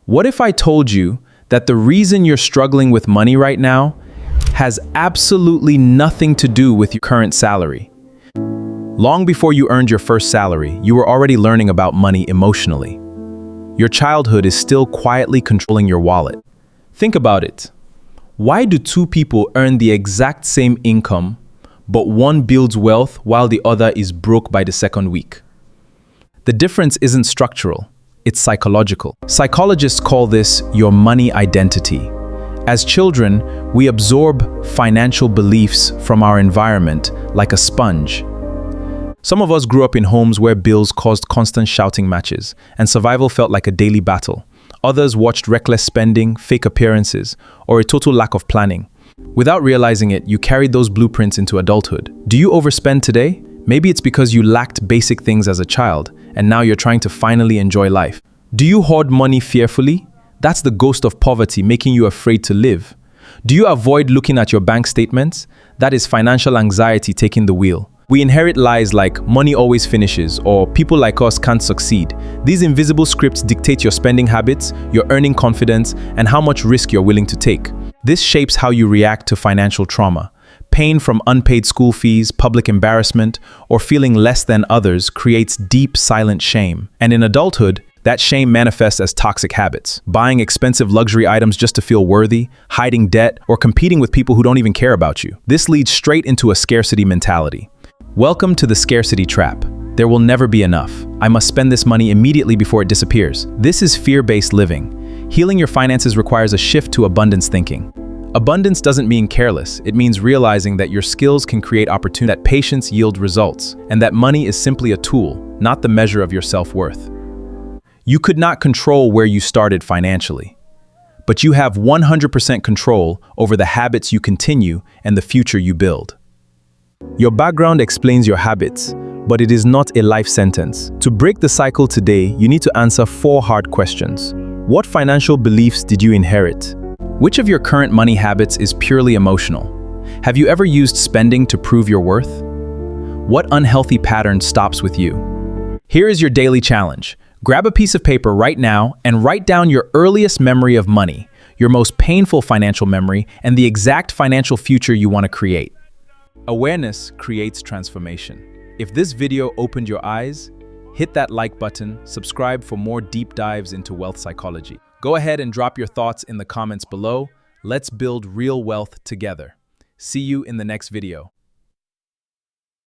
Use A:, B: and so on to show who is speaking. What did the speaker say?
A: What if I told you that the reason you're struggling with money right now has absolutely nothing to do with your current salary? Long before you earned your first salary, you were already learning about money emotionally. Your childhood is still quietly controlling your wallet. Think about it. Why do two people earn the exact same income, but one builds wealth while the other is broke by the second week? The difference isn't structural, it's psychological. Psychologists call this your money identity. As children, we absorb financial beliefs from our environment like a sponge. Some of us grew up in homes where bills caused constant shouting matches, and survival felt like a daily battle. Others watched reckless spending, fake appearances, or a total lack of planning. Without realizing it, you carried those blueprints into adulthood. Do you overspend today? Maybe it's because you lacked basic things as a child, and now you're trying to finally enjoy life. Do you hoard money fearfully? That's the ghost of poverty making you afraid to live. Do you avoid looking at your bank statements? That is financial anxiety taking the wheel. We inherit lies like money always finishes or people like us can't succeed. These invisible scripts dictate your spending habits, your earning confidence, and how much risk you're willing to take. This shapes how you react to financial trauma. Pain from unpaid school fees, public embarrassment, or feeling less than others creates deep, silent shame. And in adulthood, that shame manifests as toxic habits. Buying expensive luxury items just to feel worthy, hiding debt, or competing with people who don't even care about you. This leads straight into a scarcity mentality. Welcome to the scarcity trap. There will never be enough. I must spend this money immediately before it disappears. This is fear-based living. Healing your finances requires a shift to abundance thinking. Abundance doesn't mean careless. It means realizing that your skills can create opportunity, that patience yield results, and that money is simply a tool, not the measure of your self-worth. You could not control where you started financially, but you have 100% control over the habits you continue and the future you build. Your background explains your habits, but it is not a life sentence. To break the cycle today, you need to answer 4 hard questions. What financial beliefs did you inherit? Which of your current money habits is purely emotional? Have you ever used spending to prove your worth? What unhealthy pattern stops with you? Here is your daily challenge. Grab a piece of paper right now and write down your earliest memory of money, your most painful financial memory, and the exact financial future you want to create. Awareness creates transformation. If this video opened your eyes, hit that like button, subscribe for more deep dives into wealth psychology. Go ahead and drop your thoughts in the comments below. Let's build real wealth together. See you in the next video.